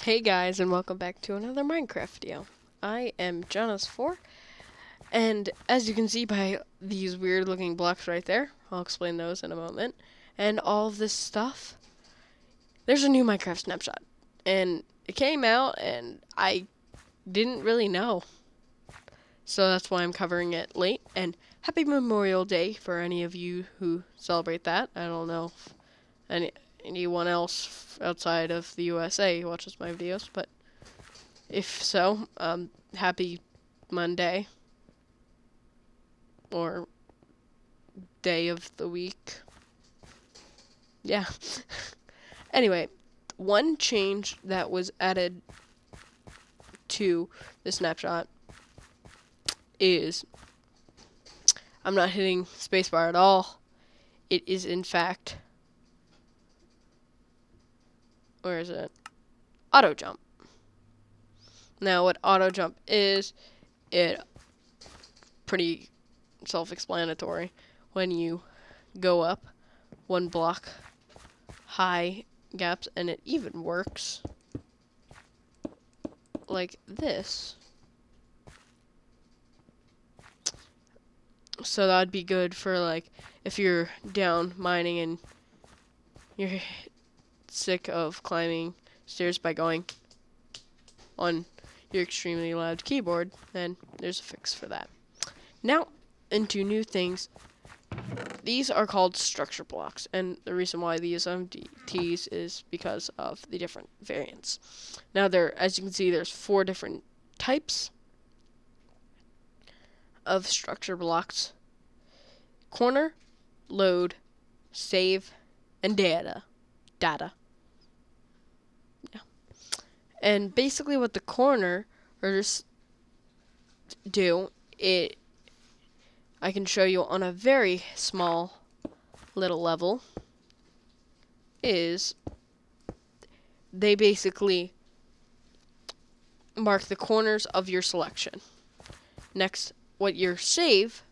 Hey guys, and welcome back to another Minecraft video. I am Jonas4, and as you can see by these weird looking blocks right there, I'll explain those in a moment, and all of this stuff, there's a new Minecraft Snapshot, and it came out and I didn't really know, so that's why I'm covering it late, and happy Memorial Day for any of you who celebrate that. I don't know if anyone else outside of the USA watches my videos, but if so, happy Monday or day of the week. Yeah. Anyway, one change that was added to the snapshot is I'm not hitting spacebar at all. It is in fact, where is it? Auto jump. Now, what auto jump is, it pretty self-explanatory. When you go up one block high gaps, and it even works like this. So that'd be good for like if you're down mining and you're sick of climbing stairs by going on your extremely loud keyboard, then there's a fix for that. Now, into new things. These are called structure blocks, and the reason why these MDTs is because of the different variants. Now, as you can see, there's 4 different types of structure blocks: corner, load, save, and data. Yeah. And basically what the corner do, I can show you on a very small little level, is they basically mark the corners of your selection. Next, what your save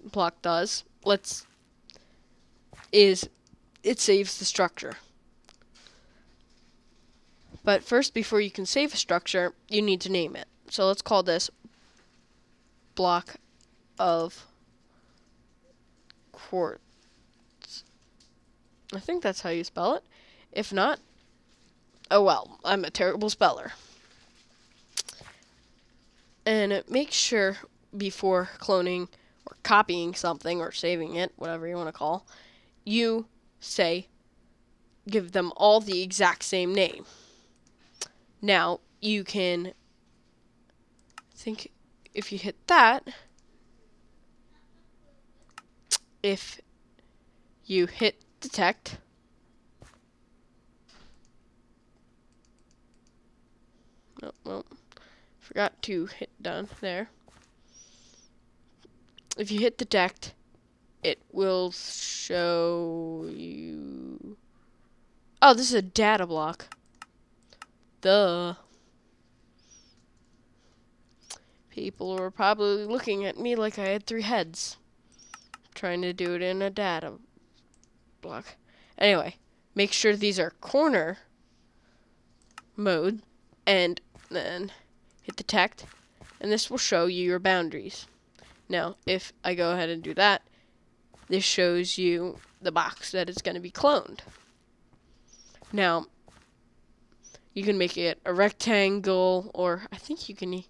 block does, is it saves the structure. But first, before you can save a structure, you need to name it. So let's call this block of quartz. I think that's how you spell it. If not, oh well, I'm a terrible speller. And make sure before cloning or copying something or saving it, whatever you want to call, you give them all the exact same name. Now, you can think if you hit that, if you hit detect, oh, well, forgot to hit done there. If you hit detect, it will show you, oh, this is a data block. Duh. People were probably looking at me like I had 3 heads, trying to do it in a data block. Anyway, make sure these are corner mode, and then hit detect, and this will show you your boundaries. Now, if I go ahead and do that, this shows you the box that is going to be cloned. Now, you can make it a rectangle, or I think you can,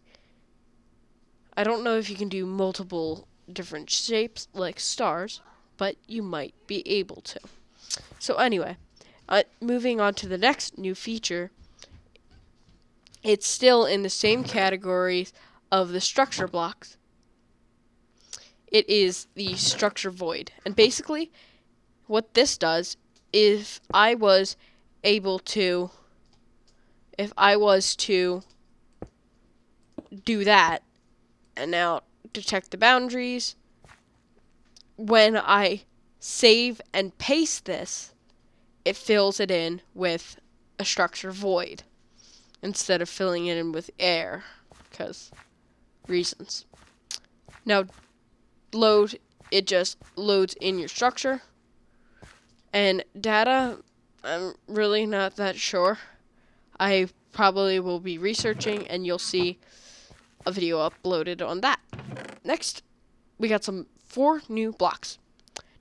I don't know if you can do multiple different shapes like stars, but you might be able to. So anyway, moving on to the next new feature, it's still in the same categories of the structure blocks. It is the structure void. And basically, what this does, if I was to do that, and now detect the boundaries, when I save and paste this, it fills it in with a structure void instead of filling it in with air, because reasons. Now, load, it just loads in your structure, and data, I'm really not that sure. I probably will be researching, and you'll see a video uploaded on that. Next, we got 4 new blocks.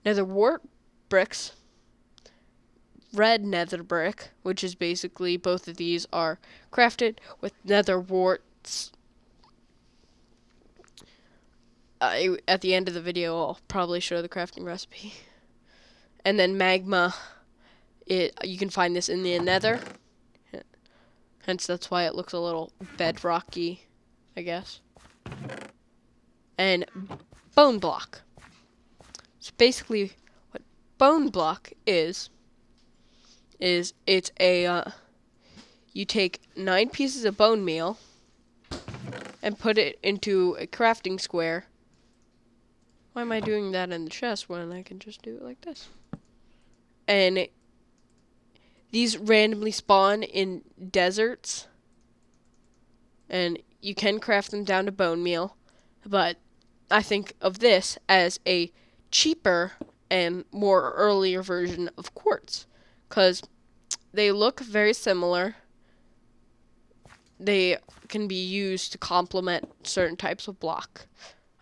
Nether wart bricks, red nether brick, which is basically both of these are crafted with nether warts. At the end of the video, I'll probably show the crafting recipe. And then magma, you can find this in the nether. Hence, that's why it looks a little bedrocky, I guess. And bone block. So basically, what bone block is it's a, you take 9 pieces of bone meal and put it into a crafting square. Why am I doing that in the chest when I can just do it like this? And these randomly spawn in deserts. And you can craft them down to bone meal. But I think of this as a cheaper and more earlier version of quartz. Because they look very similar. They can be used to complement certain types of block.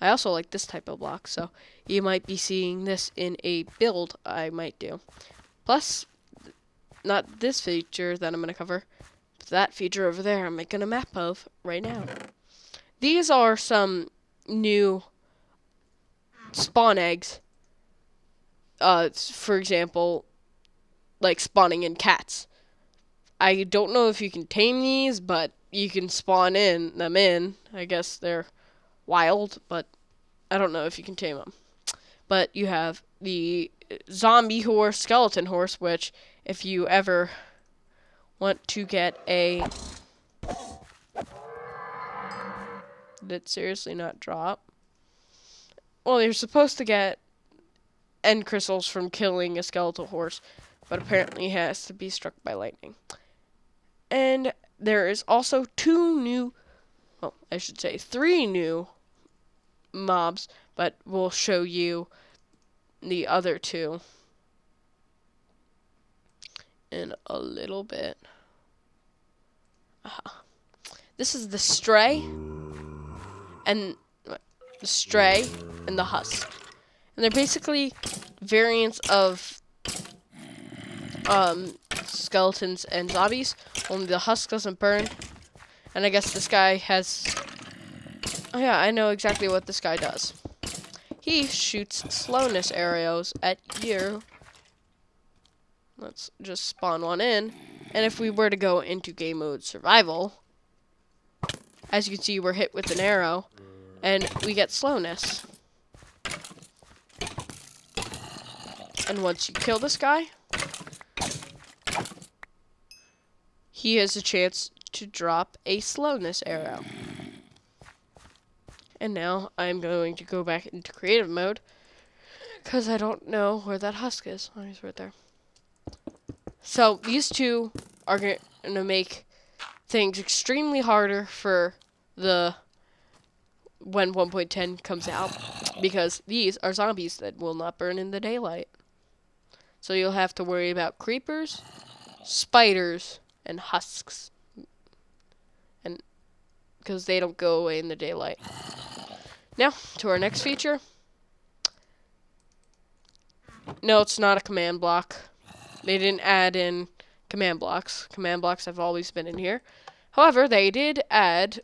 I also like this type of block, so you might be seeing this in a build I might do. Plus, not this feature that I'm going to cover, but that feature over there I'm making a map of right now. These are some new spawn eggs. For example, like spawning in cats. I don't know if you can tame these, but you can spawn them in. I guess they're wild, but I don't know if you can tame them. But you have the zombie horse, skeleton horse, which if you ever want to get a... Did it seriously not drop? Well, you're supposed to get end crystals from killing a skeletal horse, but apparently it has to be struck by lightning. And there is also 3 new mobs, but we'll show you the other 2 in a little bit. This is the stray and the husk. And they're basically variants of skeletons and zombies, only the husk doesn't burn. And I guess this guy has... Oh yeah, I know exactly what this guy does. He shoots slowness arrows at you. Let's just spawn one in. And if we were to go into game mode survival, as you can see, we're hit with an arrow, and we get slowness. And once you kill this guy, he has a chance to drop a slowness arrow. And now I'm going to go back into creative mode, because I don't know where that husk is. Oh, he's right there. So these 2 are going to make things extremely harder for when 1.10 comes out, because these are zombies that will not burn in the daylight. So you'll have to worry about creepers, spiders, and husks, and because they don't go away in the daylight. Now to our next feature. No, it's not a command block. They didn't add in command blocks. Command blocks have always been in here. However, they did add...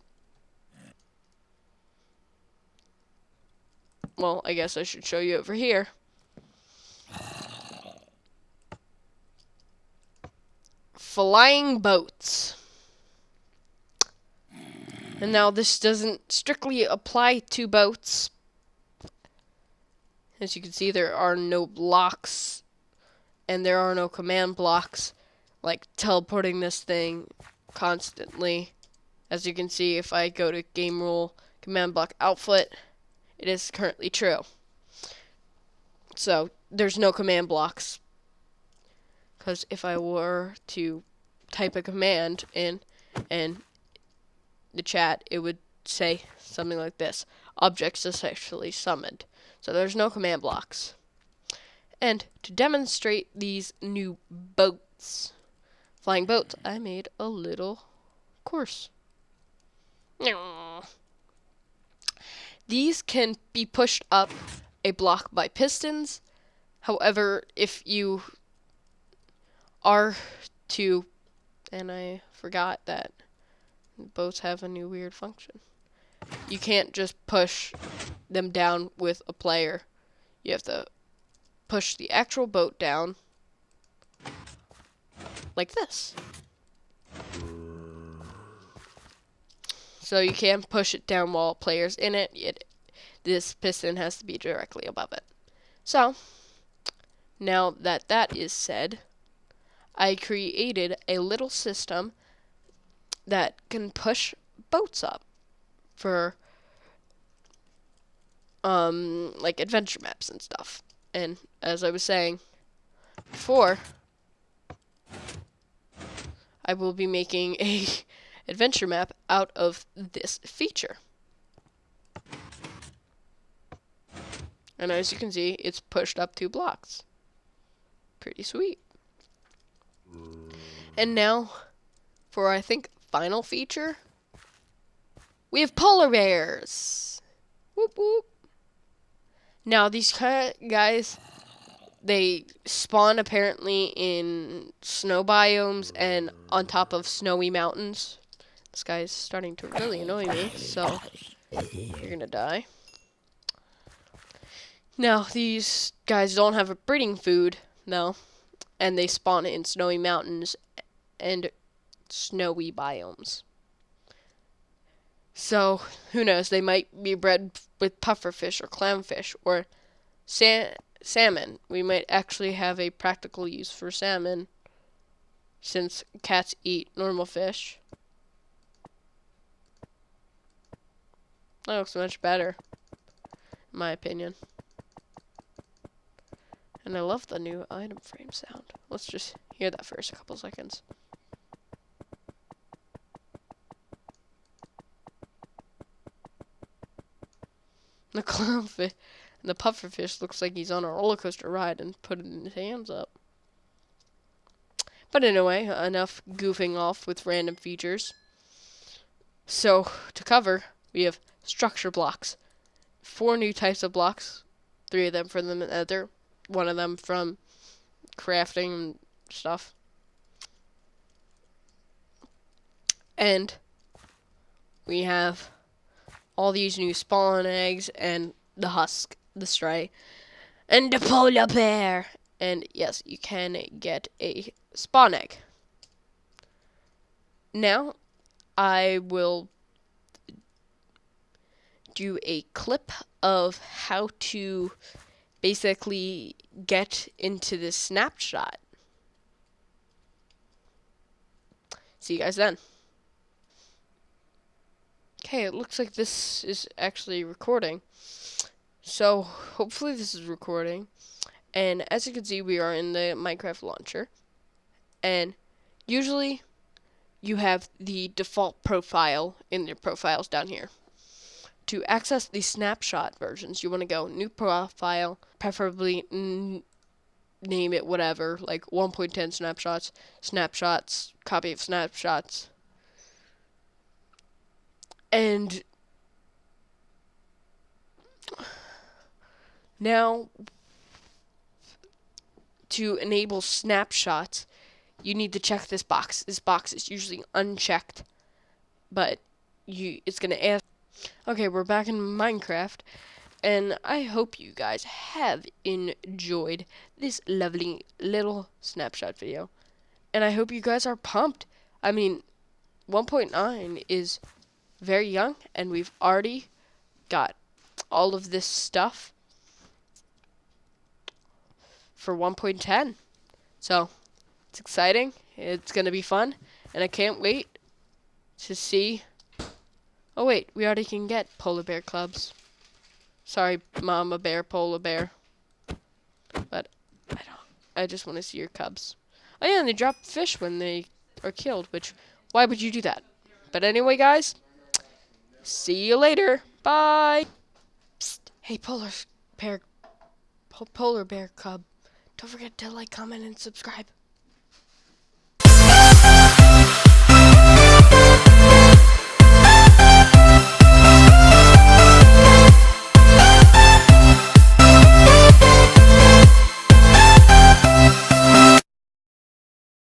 Well, I guess I should show you over here. Flying boats. And now this doesn't strictly apply to boats. As you can see, there are no blocks and there are no command blocks like teleporting this thing constantly. As you can see, if I go to game rule command block output, it is currently true. So there's no command blocks, because if I were to type a command in the chat, it would say something like this: object successfully summoned. So there's no command blocks. And to demonstrate these new boats, flying boats, I made a little course. These can be pushed up a block by pistons. However, if you are to, and I forgot that boats have a new weird function. You can't just push them down with a player. You have to push the actual boat down like this. So you can't push it down while player's in it. This piston has to be directly above it. So, now that that is said, I created a little system that can push boats up for like adventure maps and stuff. And as I was saying before, I will be making a adventure map out of this feature. And as you can see, it's pushed up 2 blocks. Pretty sweet. And now, for I think final feature, we have polar bears. Whoop whoop. Now these guys, they spawn apparently in snow biomes and on top of snowy mountains. This guy is starting to really annoy me, so you're gonna die. Now these guys don't have a breeding food, no, and they spawn in snowy mountains and snowy biomes. So, who knows, they might be bred with pufferfish or clownfish or salmon. We might actually have a practical use for salmon, since cats eat normal fish. That looks much better, in my opinion. And I love the new item frame sound. Let's just hear that for a couple seconds. The clownfish and the pufferfish looks like he's on a roller coaster ride and putting his hands up. But anyway, enough goofing off with random features. So, to cover, we have structure blocks. 4 new types of blocks. 3 of them from the nether. 1 of them from crafting and stuff. And we have all these new spawn eggs and the husk, the stray, and the polar bear. And yes, you can get a spawn egg. Now, I will do a clip of how to basically get into this snapshot. See you guys then. Okay, it looks like this is actually recording. So, hopefully this is recording. And as you can see, we are in the Minecraft launcher. And usually, you have the default profile in your profiles down here. To access the snapshot versions, you want to go new profile, preferably name it whatever, like 1.10 snapshots, copy of snapshots. And now, to enable snapshots, you need to check this box. This box is usually unchecked, but it's going to ask. Okay, we're back in Minecraft, and I hope you guys have enjoyed this lovely little snapshot video. And I hope you guys are pumped. I mean, 1.9 is very young, and we've already got all of this stuff for 1.10. So, it's exciting, it's going to be fun, and I can't wait to see. Oh wait, we already can get polar bear cubs. Sorry, mama bear, polar bear. But I just want to see your cubs. Oh yeah, and they drop fish when they are killed, which, why would you do that? But anyway, guys, see you later. Bye. Psst. Hey, polar bear cub. Don't forget to like, comment, and subscribe.